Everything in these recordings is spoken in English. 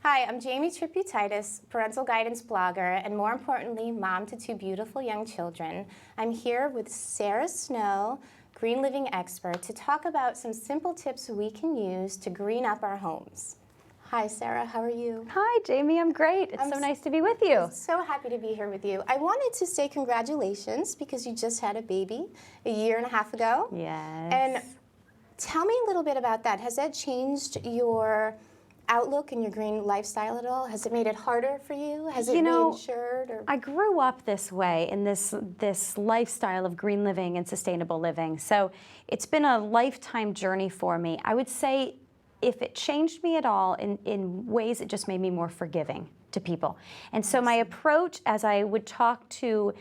Hi, I'm Jamie Tripp Utitus, parental guidance blogger, and more importantly, mom to two beautiful young children. I'm here with Sara Snow, green living expert, to talk about some simple tips we can use to green up our homes. Hi, Sara, how are you? Hi, Jamie, I'm great. It's so nice to be with you. So happy to be here with you. I wanted to say congratulations because you just had a baby a year and a half ago. Yes. And tell me a little bit about that. Has that changed your outlook and your green lifestyle at all? Has it made it harder for you? Has it reinsured? Or? I grew up this way in this lifestyle of green living and sustainable living. So it's been a lifetime journey for me. I would say if it changed me at all, in ways it just made me more forgiving to people. And so my approach as I would talk to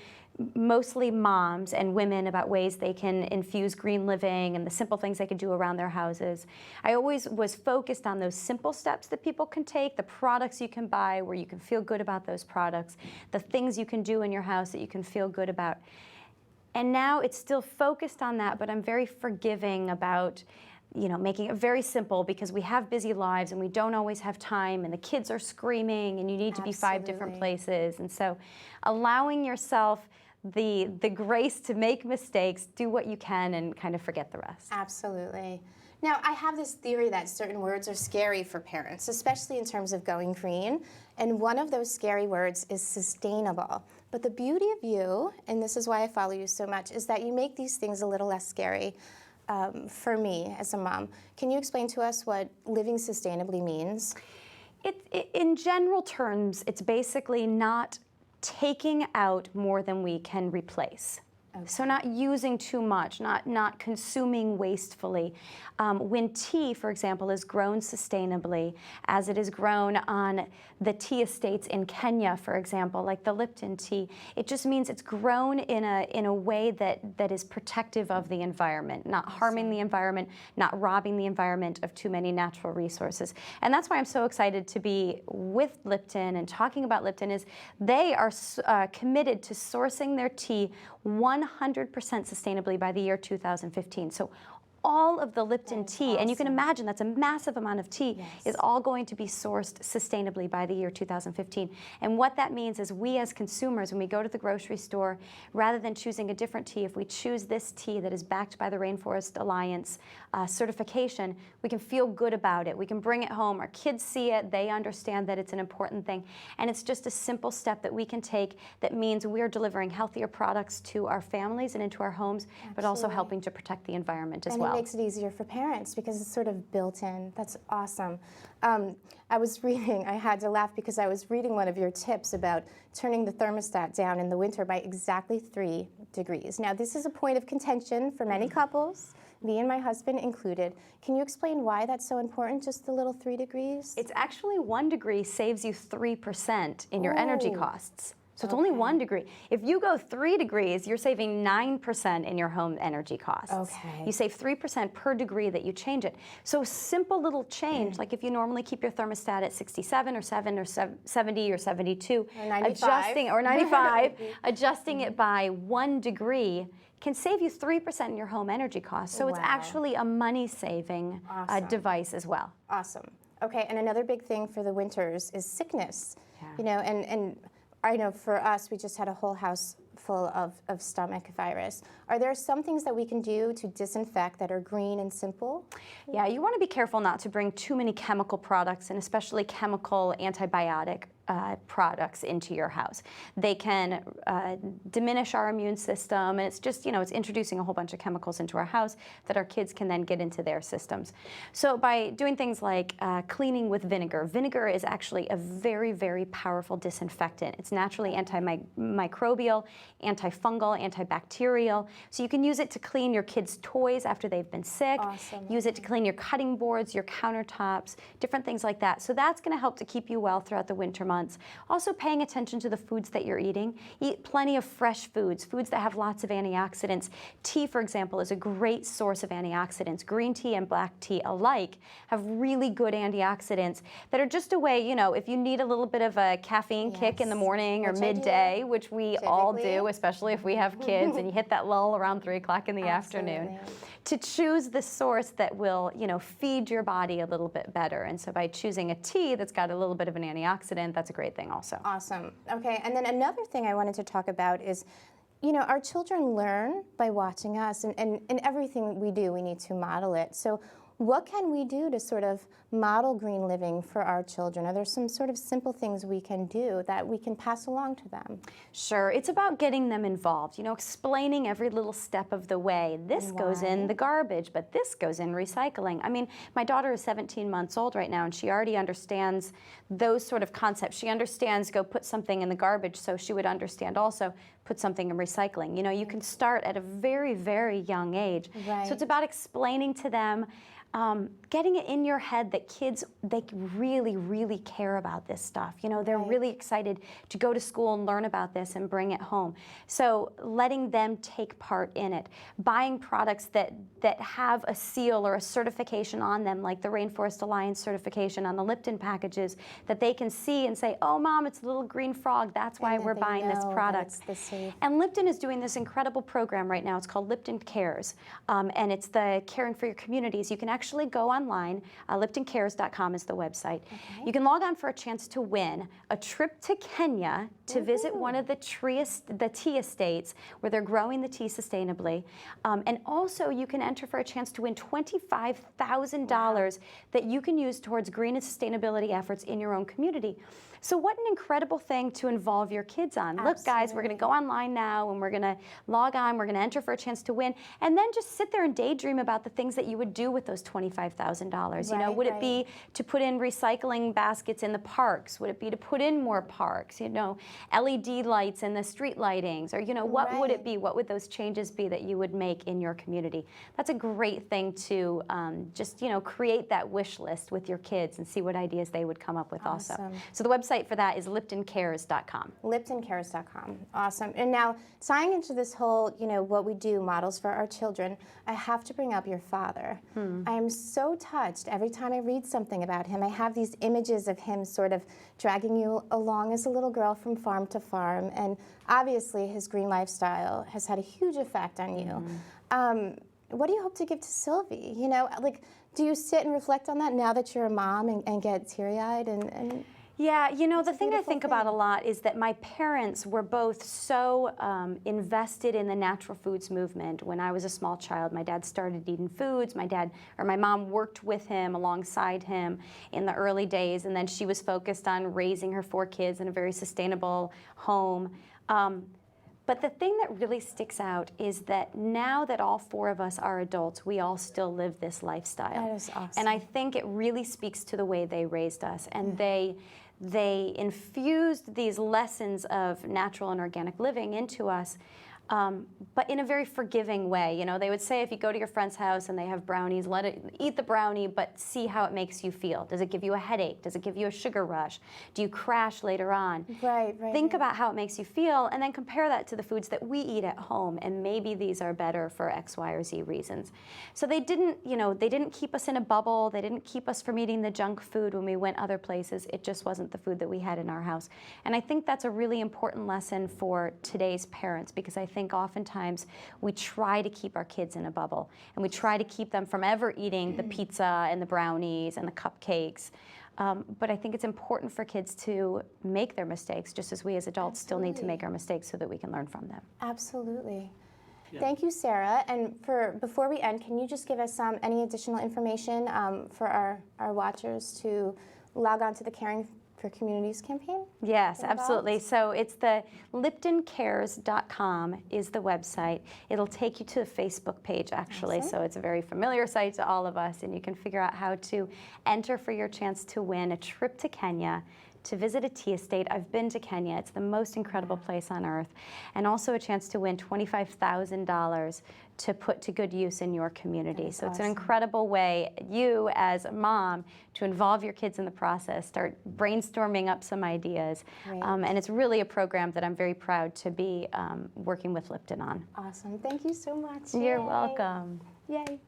mostly moms and women about ways they can infuse green living and the simple things they can do around their houses, I always was focused on those simple steps that people can take, the products you can buy where you can feel good about those products, the things you can do in your house that you can feel good about. And now it's still focused on that, but I'm very forgiving about making it very simple because we have busy lives and we don't always have time and the kids are screaming and you need to be 5 different places. And so allowing yourself the grace to make mistakes, do what you can, and kind of forget the rest. Absolutely. Now, I have this theory that certain words are scary for parents, especially in terms of going green. And one of those scary words is sustainable. But the beauty of you, and this is why I follow you so much, is that you make these things a little less scary. For me as a mom. Can you explain to us what living sustainably means? In general terms, it's basically not taking out more than we can replace. Okay. So not using too much, not consuming wastefully. When tea, for example, is grown sustainably, as it is grown on the tea estates in Kenya, for example, like the Lipton tea, it just means it's grown in a way that is protective of the environment, not harming the environment, not robbing the environment of too many natural resources. And that's why I'm so excited to be with Lipton and talking about Lipton is they are committed to sourcing their tea 100% sustainably by the year 2015. So all of the Lipton tea, and you can imagine that's a massive amount of tea, is all going to be sourced sustainably by the year 2015. And what that means is we as consumers, when we go to the grocery store, rather than choosing a different tea, if we choose this tea that is backed by the Rainforest Alliance certification, we can feel good about it. We can bring it home. Our kids see it. They understand that it's an important thing. And it's just a simple step that we can take that means we're delivering healthier products to our families and into our homes, but also helping to protect the environment as well. It makes it easier for parents because it's sort of built in. That's awesome. I had to laugh because I was reading one of your tips about turning the thermostat down in the winter by exactly 3 degrees. Now, this is a point of contention for many couples, me and my husband included. Can you explain why that's so important, just the little 3 degrees? It's actually 1 degree saves you 3% in your energy costs. So it's only 1 degree. If you go 3 degrees, you're saving 9% in your home energy costs. Okay. You save 3% per degree that you change it. So a simple little change, like if you normally keep your thermostat at 67 or 7 or 70 or 72, or 95. Or 95, adjusting it by 1 degree can save you 3% in your home energy costs. So it's actually a money-saving device as well. Awesome. Okay, and another big thing for the winters is sickness. And I know for us, we just had a whole house full of stomach virus. Are there some things that we can do to disinfect that are green and simple? Yeah, you want to be careful not to bring too many chemical products and especially chemical antibiotic products into your house. They can diminish our immune system, and it's just, it's introducing a whole bunch of chemicals into our house that our kids can then get into their systems. So by doing things like cleaning with vinegar, vinegar is actually a very, very powerful disinfectant. It's naturally antimicrobial, antifungal, antibacterial. So you can use it to clean your kids' toys after they've been sick. Awesome. Use it to clean your cutting boards, your countertops, different things like that. So that's going to help to keep you well throughout the winter months. months. Also paying attention to the foods that you're eating. Eat plenty of fresh foods, foods that have lots of antioxidants. Tea, for example, is a great source of antioxidants. Green tea and black tea alike have really good antioxidants that are just a way, you know, if you need a little bit of a caffeine kick in the morning or midday, which we all do, especially if we have kids, and you hit that lull around 3 o'clock in the afternoon, to choose the source that will, you know, feed your body a little bit better. And so by choosing a tea that's got a little bit of an antioxidant, that's a great thing also. Awesome. Okay, and then another thing I wanted to talk about is, you know, our children learn by watching us, and everything we do, we need to model it. So what can we do to sort of model green living for our children? Are there some sort of simple things we can do that we can pass along to them? Sure. It's about getting them involved, you know, explaining every little step of the way. This goes in the garbage, but this goes in recycling. I mean, my daughter is 17 months old right now, and she already understands those sort of concepts. She understands go put something in the garbage, so she would understand also put something in recycling. You know, you can start at a very, very young age. So it's about explaining to them, getting it in your head that kids, they really, really care about this stuff. You know, they're really excited to go to school and learn about this and bring it home. So letting them take part in it. Buying products that have a seal or a certification on them, like the Rainforest Alliance certification on the Lipton packages, that they can see and say, oh, Mom, it's a little green frog. That's why we're buying this product. And Lipton is doing this incredible program right now. It's called Lipton Cares, and it's the caring for your communities. You can actually go online. LiptonCares.com is the website. You can log on for a chance to win a trip to Kenya to visit one of the tea estates where they're growing the tea sustainably. And also you can enter for a chance to win $25,000 that you can use towards green and sustainability efforts in your own community. So what an incredible thing to involve your kids on. Look, guys, we're going to go online now and we're going to log on. We're going to enter for a chance to win. And then just sit there and daydream about the things that you would do with those $25,000. You know, would it be to put in recycling baskets in the parks? Would it be to put in more parks? You know, LED lights in the street lightings? Or, you know, what would it be? What would those changes be that you would make in your community? That's a great thing to just, you know, create that wish list with your kids and see what ideas they would come up with also. So the website for that is LiptonCares.com. LiptonCares.com. Awesome. And now, tying into this whole, you know, what we do, models for our children, I have to bring up your father. I am so touched every time I read something about him. I have these images of him sort of dragging you along as a little girl from farm to farm. And obviously, his green lifestyle has had a huge effect on you. What do you hope to give to Sylvie? You know, like, do you sit and reflect on that now that you're a mom and get teary-eyed and Yeah, you know, the thing I think about a lot is that my parents were both so invested in the natural foods movement. When I was a small child, my dad started eating foods. My mom worked with him, alongside him in the early days, and then she was focused on raising her 4 kids in a very sustainable home. But the thing that really sticks out is that now that all 4 of us are adults, we all still live this lifestyle. That is awesome. And I think it really speaks to the way they raised us. And they infused these lessons of natural and organic living into us, but in a very forgiving way. You know, they would say if you go to your friend's house and they have brownies, eat the brownie, but see how it makes you feel. Does it give you a headache? Does it give you a sugar rush? Do you crash later on? Think about how it makes you feel, and then compare that to the foods that we eat at home, and maybe these are better for X, Y, or Z reasons. So they didn't, you know, they didn't keep us in a bubble. They didn't keep us from eating the junk food when we went other places. It just wasn't the food that we had in our house. And I think that's a really important lesson for today's parents, because I think oftentimes we try to keep our kids in a bubble, and we try to keep them from ever eating the pizza and the brownies and the cupcakes. But I think it's important for kids to make their mistakes, just as we as adults still need to make our mistakes so that we can learn from them. Absolutely. Thank you, Sara. And before we end, can you just give us any additional information for our watchers to log on to the Caring for Communities campaign? Yes, absolutely. So it's the LiptonCares.com is the website. It'll take you to the Facebook page, actually. So it's a very familiar site to all of us, and you can figure out how to enter for your chance to win a trip to Kenya to visit a tea estate. I've been to Kenya. It's the most incredible place on earth. And also a chance to win $25,000 to put to good use in your community. So it's an incredible way, you as a mom, to involve your kids in the process, start brainstorming up some ideas. And it's really a program that I'm very proud to be working with Lipton on. Awesome. Thank you so much. You're Yay. welcome. Yay.